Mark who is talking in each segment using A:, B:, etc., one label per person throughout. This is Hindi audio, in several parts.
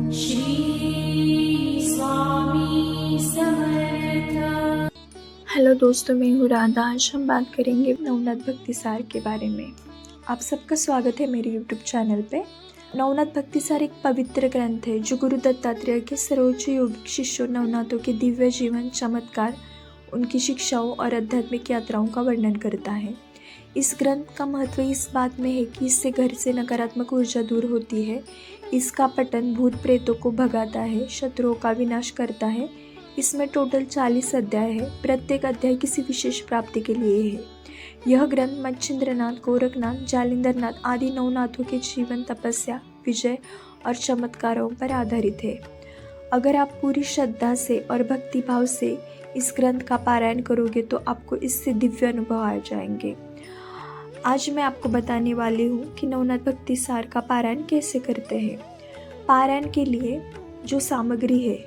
A: श्री स्वामी समर्थ।
B: हेलो दोस्तों, मैं हूँ राधा। आज हम बात करेंगे नवनाथ भक्ति सार के बारे में। आप सबका स्वागत है मेरे यूट्यूब चैनल पे। नवनाथ भक्ति सार एक पवित्र ग्रंथ है जो गुरु दत्तात्रेय के सर्वोच्च योगिक शिष्यों नवनाथों के दिव्य जीवन, चमत्कार, उनकी शिक्षाओं और आध्यात्मिक यात्राओं का वर्णन करता है। इस ग्रंथ का महत्व इस बात में है कि इससे घर से नकारात्मक ऊर्जा दूर होती है। इसका पठन भूत प्रेतों को भगाता है, शत्रुओं का विनाश करता है। इसमें टोटल 40 अध्याय है। प्रत्येक अध्याय किसी विशेष प्राप्ति के लिए है। यह ग्रंथ मच्छिंद्रनाथ, गोरखनाथ, जालिंदरनाथ आदि नवनाथों के जीवन, तपस्या, विजय और चमत्कारों पर आधारित है। अगर आप पूरी श्रद्धा से और भक्ति भाव से इस ग्रंथ का पारायण करोगे तो आपको इससे दिव्य अनुभव आ जाएंगे। आज मैं आपको बताने वाली हूँ कि नवनाथ भक्ति सार का पारायण कैसे करते हैं। पारायण के लिए जो सामग्री है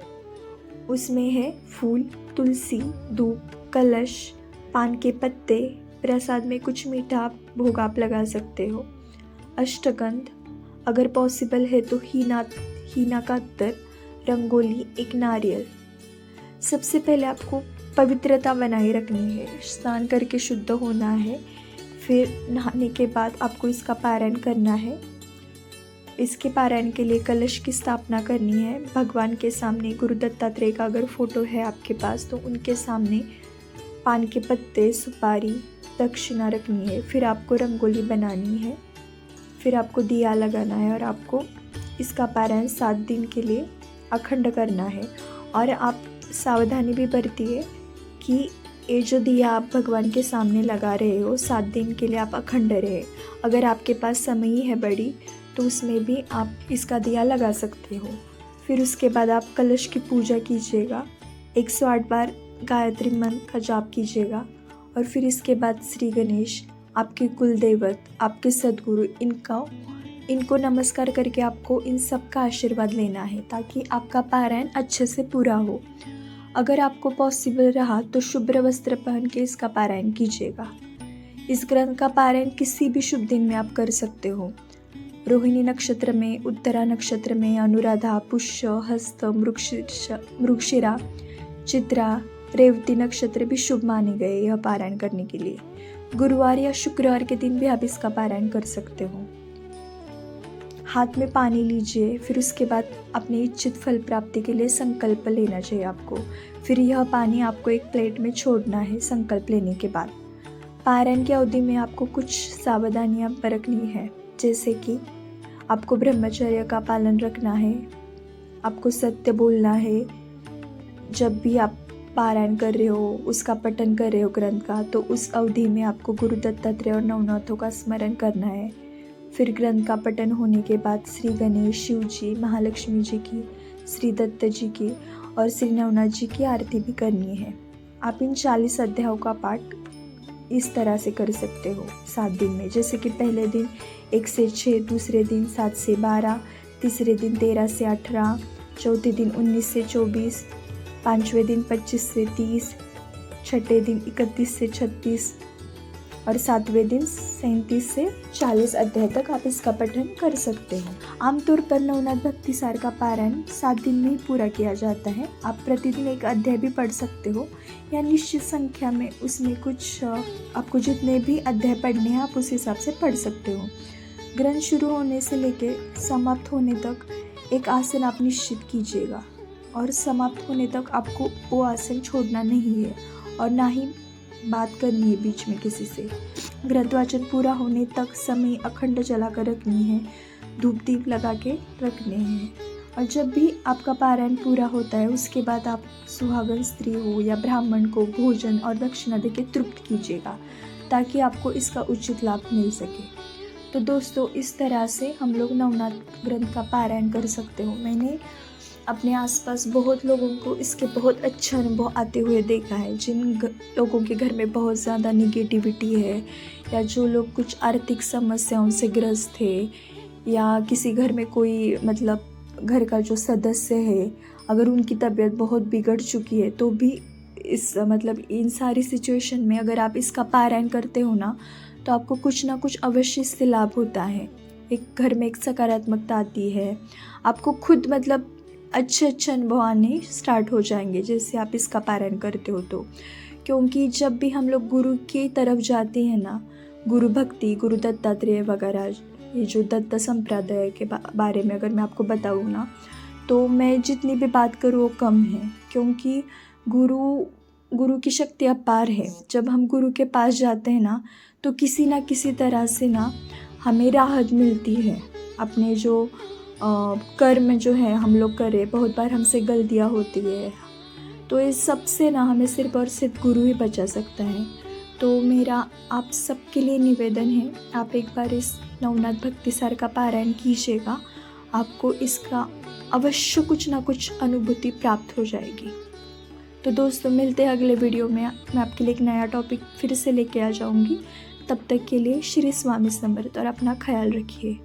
B: उसमें है फूल, तुलसी, धूप, कलश, पान के पत्ते, प्रसाद में कुछ मीठा भोग आप लगा सकते हो, अष्टगंध, अगर पॉसिबल है तो हीना का अत्तर, रंगोली, एक नारियल। सबसे पहले आपको पवित्रता बनाए रखनी है, स्नान करके शुद्ध होना है। फिर नहाने के बाद आपको इसका पारायण करना है। इसके पारायण के लिए कलश की स्थापना करनी है। भगवान के सामने गुरु दत्तात्रेय का अगर फोटो है आपके पास तो उनके सामने पान के पत्ते, सुपारी, दक्षिणा रखनी है। फिर आपको रंगोली बनानी है। फिर आपको दिया लगाना है और आपको इसका पारायण 7 दिन के लिए अखंड करना है। और आप सावधानी भी बरतिए कि ये जो दिया आप भगवान के सामने लगा रहे हो 7 दिन के लिए आप अखंड रहे। अगर आपके पास समय है बड़ी तो उसमें भी आप इसका दिया लगा सकते हो। फिर उसके बाद आप कलश की पूजा कीजिएगा, 108 बार गायत्री मंत्र का जाप कीजिएगा। और फिर इसके बाद श्री गणेश, आपके कुल देवत, आपके सद्गुरु, इनको नमस्कार करके आपको इन सब का आशीर्वाद लेना है ताकि आपका पारायण अच्छे से पूरा हो। अगर आपको पॉसिबल रहा तो शुभ्र वस्त्र पहन के इसका पारायण कीजिएगा। इस ग्रंथ का पारायण किसी भी शुभ दिन में आप कर सकते हो। रोहिणी नक्षत्र में, उत्तरा नक्षत्र में, अनुराधा, पुष्य, हस्त, मृगशिरा, चित्रा, रेवती नक्षत्र भी शुभ माने गए यह पारायण करने के लिए। गुरुवार या शुक्रवार के दिन भी आप इसका पारायण कर सकते हो। हाथ में पानी लीजिए। फिर उसके बाद अपने इच्छित फल प्राप्ति के लिए संकल्प लेना चाहिए आपको। फिर यह पानी आपको एक प्लेट में छोड़ना है संकल्प लेने के बाद। पारायण की अवधि में आपको कुछ सावधानियां बरतनी है, जैसे कि आपको ब्रह्मचर्य का पालन रखना है, आपको सत्य बोलना है। जब भी आप पारायण कर रहे हो, उसका पठन कर रहे हो ग्रंथ का, तो उस अवधि में आपको गुरु दत्तात्रेय और नवनाथों का स्मरण करना है। फिर ग्रंथ का पठन होने के बाद श्री गणेश, शिव जी, महालक्ष्मी जी की, श्री दत्त जी की और श्री नवनाथ जी की आरती भी करनी है। आप इन 40 अध्यायों का पाठ इस तरह से कर सकते हो 7 दिन में, जैसे कि पहले दिन 1 से 6, दूसरे दिन 7 से 12, तीसरे दिन 13 से 18, चौथे दिन 19 से 24, पांचवें दिन 25 से 30, छठे दिन 31 से 36 और 7वें दिन 37 से 40 अध्याय तक आप इसका पठन कर सकते हो। आमतौर पर नवनाथ भक्ति सार का पारायण 7 दिन में ही पूरा किया जाता है। आप प्रतिदिन एक अध्याय भी पढ़ सकते हो या निश्चित संख्या में, उसमें कुछ आपको जितने भी अध्याय पढ़ने हैं आप उस हिसाब से पढ़ सकते हो। ग्रंथ शुरू होने से लेकर समाप्त होने तक एक आसन आप निश्चित कीजिएगा और समाप्त होने तक आपको वो आसन छोड़ना नहीं है और ना ही बात करनी है बीच में किसी से। ग्रंथ वाचन पूरा होने तक समय अखंड जलाकर रखनी है, धूप दीप लगा के रखने हैं। और जब भी आपका पारायण पूरा होता है उसके बाद आप सुहागन स्त्री हो या ब्राह्मण को भोजन और दक्षिणा देके तृप्त कीजिएगा ताकि आपको इसका उचित लाभ मिल सके। तो दोस्तों, इस तरह से हम लोग नवनाथ ग्रंथ का पारायण कर सकते हो। मैंने अपने आसपास बहुत लोगों को इसके बहुत अच्छा अनुभव आते हुए देखा है। जिन लोगों के घर में बहुत ज़्यादा निगेटिविटी है या जो लोग कुछ आर्थिक समस्याओं से ग्रस्त है या किसी घर में कोई मतलब घर का जो सदस्य है अगर उनकी तबीयत बहुत बिगड़ चुकी है तो भी इस मतलब इन सारी सिचुएशन में अगर आप इसका पारायण करते हो ना तो आपको कुछ ना कुछ अवश्य इससे लाभ होता है। एक घर में एक सकारात्मकता आती है, आपको खुद मतलब अच्छे अच्छे अनुभव आने स्टार्ट हो जाएंगे जैसे आप इसका पारायण करते हो तो। क्योंकि जब भी हम लोग गुरु की तरफ जाते हैं ना, गुरु भक्ति, गुरु दत्तात्रेय वगैरह, ये जो दत्त संप्रदाय के बारे में अगर मैं आपको बताऊँ ना, तो मैं जितनी भी बात करूँ वो कम है। क्योंकि गुरु की शक्ति अपार है। जब हम गुरु के पास जाते हैं ना, तो किसी ना किसी तरह से ना हमें राहत मिलती है। अपने जो कर्म जो है हम लोग करें, बहुत बार हमसे गलतियाँ होती है, तो इस सब से ना हमें सिर्फ और सिर्फ गुरु ही बचा सकता है। तो मेरा आप सबके लिए निवेदन है, आप एक बार इस नवनाथ भक्तिसार का पारायण कीजिएगा, आपको इसका अवश्य कुछ ना कुछ अनुभूति प्राप्त हो जाएगी। तो दोस्तों, मिलते हैं अगले वीडियो में। मैं आपके लिए एक नया टॉपिक फिर से लेके आ जाऊंगी। तब तक के लिए श्री स्वामी समर्थ और अपना ख्याल रखिए।